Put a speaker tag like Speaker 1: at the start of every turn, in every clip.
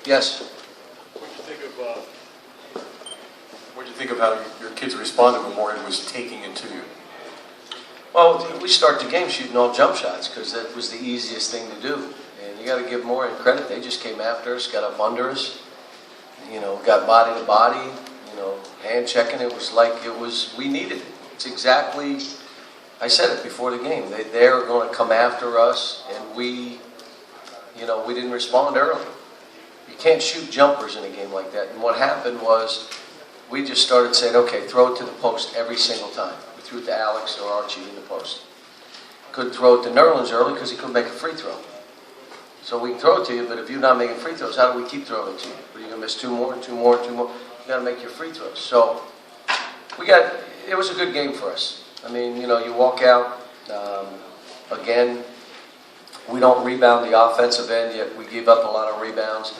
Speaker 1: Yes.
Speaker 2: What do you think of how your kids responded when Morgan was taking it to you?
Speaker 1: Well, we start the game shooting all jump shots because that was the easiest thing to do. And you got to give Morgan credit. They just came after us, got up under us, got body to body, hand checking. It was like we needed it. It's exactly, I said it before the game. They're going to come after us, and we didn't respond early. You can't shoot jumpers in a game like that. And what happened was we just started saying, okay, throw it to the post every single time. We threw it to Alex or Archie in the post. Couldn't throw it to Nerlens early because he couldn't make a free throw. So we can throw it to you, but if you're not making free throws, how do we keep throwing it to you? Are you going to miss two more? You got to make your free throws. So it was a good game for us. I mean, you walk out, again, we don't rebound the offensive end, yet we give up a lot of rebounds.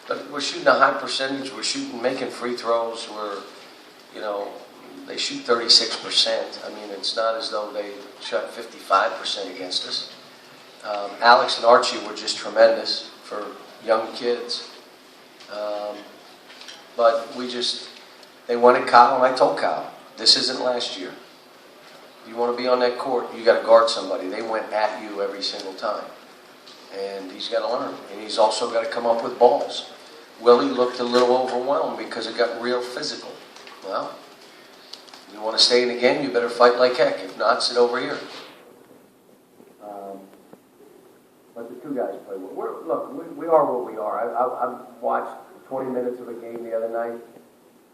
Speaker 1: But we're shooting a high percentage. We're making free throws. They shoot 36%. I mean, it's not as though they shot 55% against us. Alex and Archie were just tremendous for young kids. But they wanted Kyle, and I told Kyle, this isn't last year. You want to be on that court, you got to guard somebody. They went at you every single time. And he's got to learn. And he's also got to come up with balls. Willie looked a little overwhelmed because it got real physical. Well, you want to stay in the game, you better fight like heck. If not, sit over here. But the two guys play well. Look, we are what we are. I watched 20 minutes of a game the other night.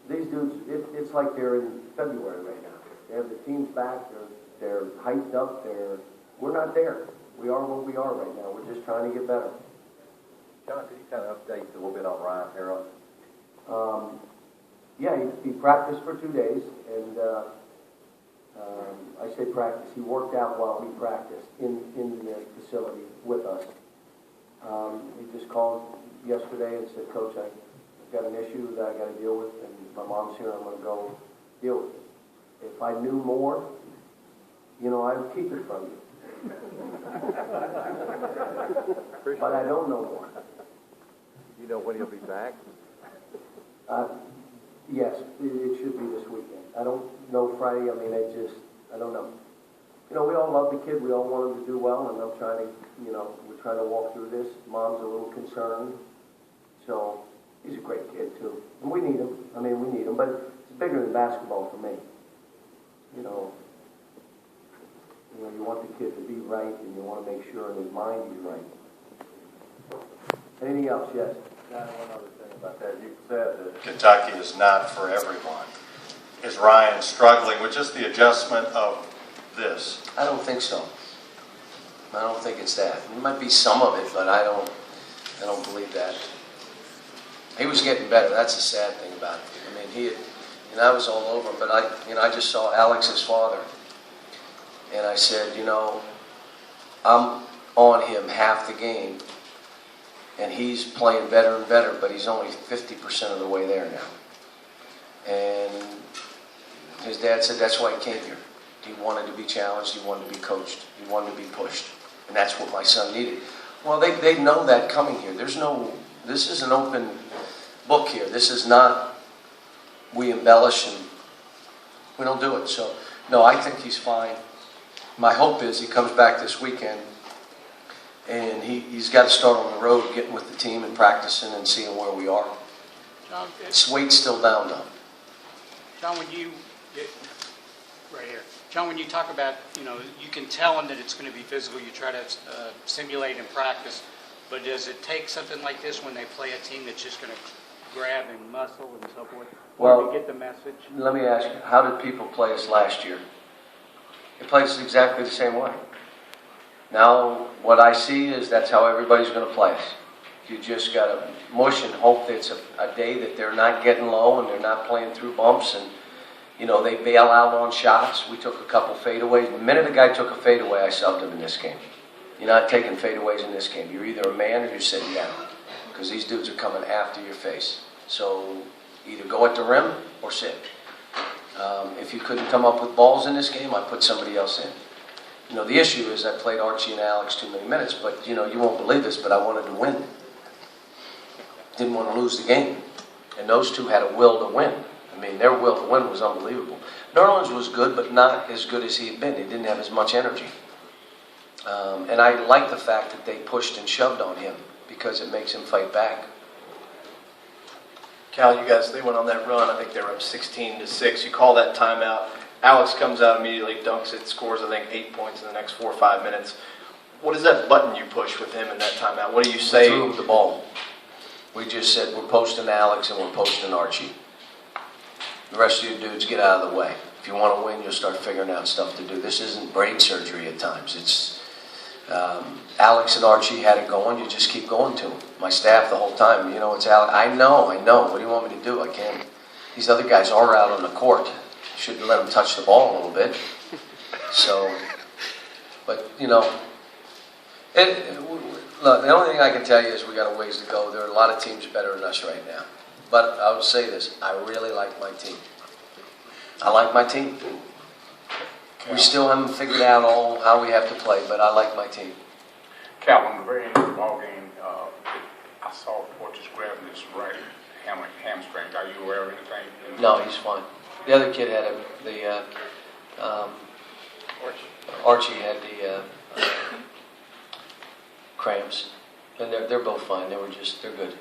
Speaker 1: These dudes, it's like they're in February right now. They have the teams back. They're hyped up. We're not there. We are what we are right now. We're just trying to get better.
Speaker 3: John, could you kind of update a little bit on Ryan Harrell?
Speaker 1: Yeah, he practiced for 2 days, and I say practice. He worked out while we practiced in the facility with us. He just called yesterday and said, Coach, I've got an issue that I got to deal with, and my mom's here. I'm going to go deal with it. If I knew more, I would keep it from you. But I don't know more.
Speaker 3: You know when he'll be back?
Speaker 1: Yes, it should be this weekend. I don't know Friday. I mean, I don't know. We all love the kid. We all want him to do well, and I'm trying to, we're trying to walk through this. Mom's a little concerned. So he's a great kid, too. And we need him. I mean, we need him. But it's bigger than basketball for me. You want the kid to be right, and you want to make sure in his mind he's right. Anything else? Yes.
Speaker 3: One other thing about that. You said that
Speaker 2: Kentucky is not for everyone. Is Ryan struggling with just the adjustment of this?
Speaker 1: I don't think so. I don't think it's that. It might be some of it, but I don't believe that. He was getting better. That's the sad thing about it. I mean, I was all over him, but I just saw Alex's father, and I said, I'm on him half the game, and he's playing better and better, but he's only 50% of the way there now. And his dad said that's why he came here. He wanted to be challenged. He wanted to be coached. He wanted to be pushed. And that's what my son needed. Well, they know that coming here. This is an open book here. This is not, we embellish and we don't do it. So, no, I think he's fine. My hope is he comes back this weekend and he's got to start on the road, getting with the team and practicing and seeing where we are.
Speaker 4: John,
Speaker 1: Weight's still down, though.
Speaker 4: John, when you talk about, you can tell him that it's going to be physical. You try to simulate in practice, but does it take something like this when they play a team that's just going to grab and muscle and so forth?
Speaker 1: Well,
Speaker 4: to get the message.
Speaker 1: Let me ask you, how did people play us last year? They played us exactly the same way. Now, what I see is that's how everybody's going to play us. You just got to mush and hope that it's a day that they're not getting low and they're not playing through bumps and, they bail out on shots. We took a couple fadeaways. The minute a guy took a fadeaway, I subbed him in this game. You're not taking fadeaways in this game. You're either a man or you're sitting down because these dudes are coming after your face. So either go at the rim or sit. If you couldn't come up with balls in this game, I put somebody else in. The issue is I played Archie and Alex too many minutes, but, you won't believe this, but I wanted to win. didn't want to lose the game. And those two had a will to win. I mean, their will to win was unbelievable. Nerlens was good, but not as good as he had been. He didn't have as much energy. And I like the fact that they pushed and shoved on him because it makes him fight back.
Speaker 5: Cal, you guys, they went on that run. I think they were up 16-6. You call that timeout. Alex comes out immediately, dunks it, scores, I think, 8 points in the next 4 or 5 minutes. What is that button you push with him in that timeout? What do you say?
Speaker 1: We threw him the ball. We just said, we're posting Alex and we're posting Archie. The rest of you dudes, get out of the way. If you want to win, you'll start figuring out stuff to do. This isn't brain surgery at times. It's Alex and Archie had it going. You just keep going to them. My staff the whole time, it's Alex. I know. What do you want me to do? I can't. These other guys are out on the court. Shouldn't let them touch the ball a little bit. So, but, look, the only thing I can tell you is we got a ways to go. There are a lot of teams better than us right now. But I would say this, I really like my team. I like my team. We still haven't figured out all how we have to play, but I like my team.
Speaker 6: Cal, on the very end of the ball game, I saw Portis grabbing his right hamstring. Are you aware of anything?
Speaker 1: No, he's fine. The other kid had Archie had the cramps, and they're both fine. They're good.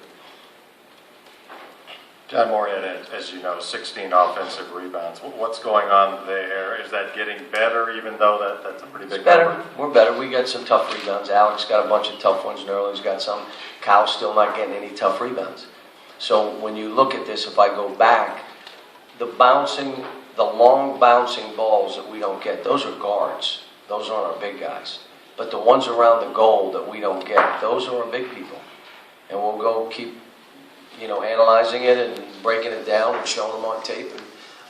Speaker 2: John Moore had, as you know, 16 offensive rebounds. What's going on there? Is that getting better, even though that's a pretty big
Speaker 1: Better.
Speaker 2: number?
Speaker 1: We're better. We got some tough rebounds. Alex got a bunch of tough ones. Nerlens got some. Kyle's still not getting any tough rebounds. So when you look at this, if I go back, the long bouncing balls that we don't get, those are guards. Those aren't our big guys. But the ones around the goal that we don't get, those are our big people. And we'll go keep analyzing it and breaking it down and showing them on tape. And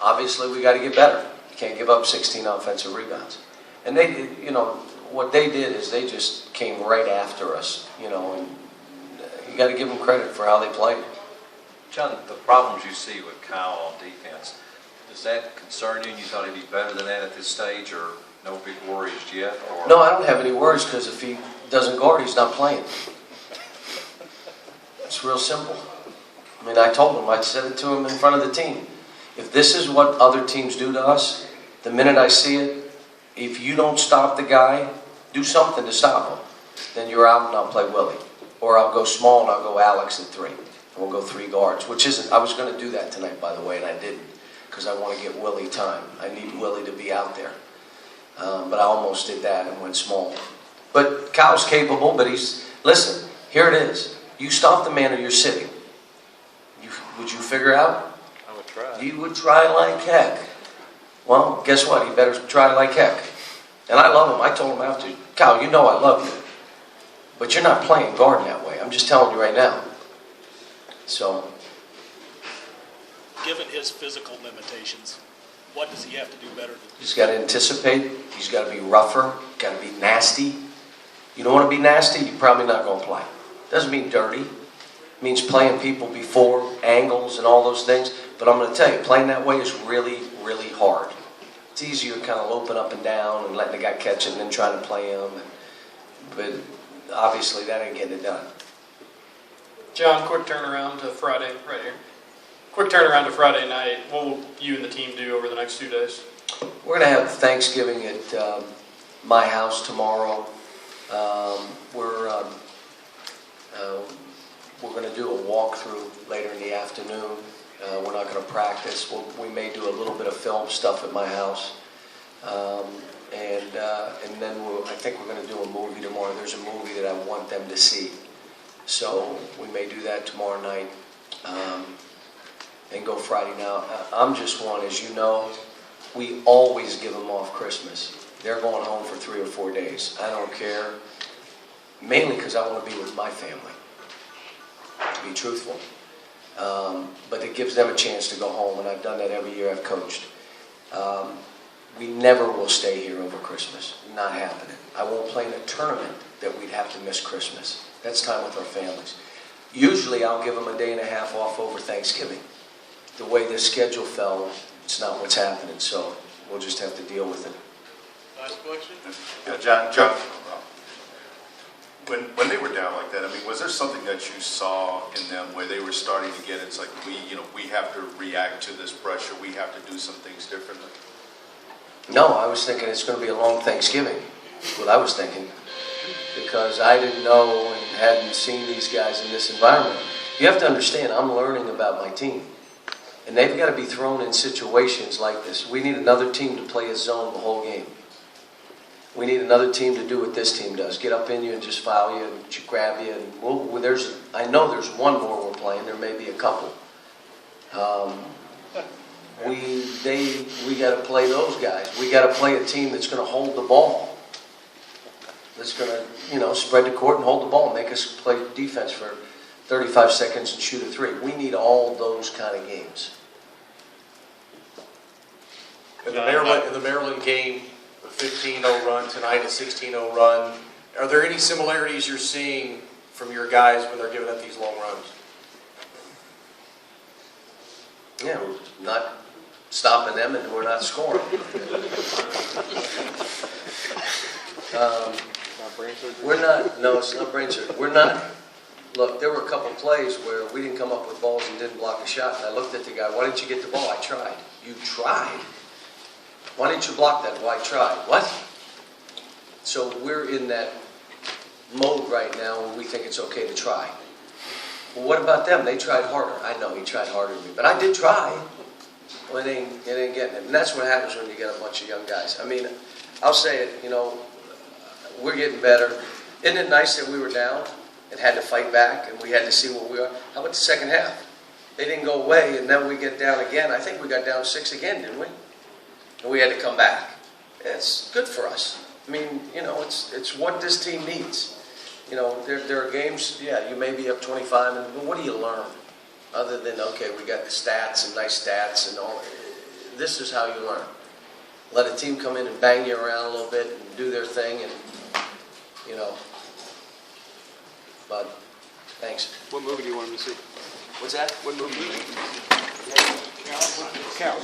Speaker 1: obviously, we got to get better. You can't give up 16 offensive rebounds. And they, what they did is they just came right after us, and you got to give them credit for how they played.
Speaker 7: John, the problems you see with Kyle on defense, does that concern you? And you thought he'd be better than that at this stage, or no big worries yet? Or?
Speaker 1: No, I don't have any worries because if he doesn't guard, he's not playing. It's real simple. I mean, I told him, I said it to him in front of the team. If this is what other teams do to us, the minute I see it, if you don't stop the guy, do something to stop him, then you're out and I'll play Willie. Or I'll go small and I'll go Alex at 3. And we'll go 3 guards, which isn't, I was going to do that tonight, by the way, and I didn't, because I want to get Willie time. I need Willie to be out there. But I almost did that and went small. But Kyle's capable, but listen, here it is. You stop the man or you're sitting. Would you figure out?
Speaker 7: I would try.
Speaker 1: You would try like heck. Well, guess what? He better try like heck. And I love him. I told him after, Kyle, you know I love you. But you're not playing guard that way. I'm just telling you right now. So.
Speaker 8: Given his physical limitations, what does he have to do better?
Speaker 1: He's got to anticipate. He's got to be rougher. Got to be nasty. You don't want to be nasty, you're probably not going to play. Doesn't mean dirty. It means playing people before, angles and all those things. But I'm going to tell you, playing that way is really, really hard. It's easier kind of loping up and down and letting the guy catch it and then trying to play him. But obviously that ain't getting it done.
Speaker 9: John, quick turnaround to Friday, right here. Quick turnaround to Friday night. What will you and the team do over the next 2 days?
Speaker 1: We're going to have Thanksgiving at my house tomorrow. We're going to do a walkthrough later in the afternoon. We're not going to practice. We may do a little bit of film stuff at my house. And then I think we're going to do a movie tomorrow. There's a movie that I want them to see. So we may do that tomorrow night and go Friday. Now, I'm just one, as you know, we always give them off Christmas. They're going home for 3 or 4 days. I don't care, mainly because I want to be with my family, to be truthful. But it gives them a chance to go home, and I've done that every year I've coached. We never will stay here over Christmas. Not happening. I won't play in a tournament that we'd have to miss Christmas. That's time with our families. Usually I'll give them a day and a half off over Thanksgiving. The way this schedule fell, it's not what's happening, so we'll just have to deal with it.
Speaker 8: Last question?
Speaker 2: John,
Speaker 10: When they were down like that, I mean, was there something that you saw in them where they were starting to get, it's like, we have to react to this pressure, we have to do some things differently?
Speaker 1: No, I was thinking it's going to be a long Thanksgiving, what I was thinking, because I didn't know and hadn't seen these guys in this environment. You have to understand, I'm learning about my team, and they've got to be thrown in situations like this. We need another team to play a zone the whole game. We need another team to do what this team does, get up in you and just foul you and grab you. And I know there's one more we're playing, there may be a couple. We got to play those guys. We got to play a team that's going to hold the ball, that's going to, spread the court and hold the ball, make us play defense for 35 seconds and shoot a three. We need all those kind of games.
Speaker 11: In the Maryland game, a 15-0 run tonight, a 16-0 run. Are there any similarities you're seeing from your guys when they're giving up these long runs?
Speaker 1: Yeah, we're not stopping them and we're not scoring. No, it's not brain surgery. We're not. Look, there were a couple plays where we didn't come up with balls and didn't block a shot. And I looked at the guy, why didn't you get the ball? I tried. You tried? Why didn't you block that? Well, I tried. What? So we're in that mode right now where we think it's okay to try. Well, what about them? They tried harder. I know he tried harder than me, but I did try. Well, it ain't getting it. And that's what happens when you get a bunch of young guys. I mean, I'll say it, we're getting better. Isn't it nice that we were down and had to fight back and we had to see what we are? How about the second half? They didn't go away and then we get down again. I think we got down 6 again, didn't we? And we had to come back. It's good for us. I mean, it's what this team needs. There are games, you may be up 25, but what do you learn? Other than, okay, we got the stats and nice stats and all. This is how you learn. Let a team come in and bang you around a little bit and do their thing and, but thanks.
Speaker 8: What movie do you want him to see?
Speaker 1: What's that?
Speaker 8: What movie do you want him to see?
Speaker 6: Count.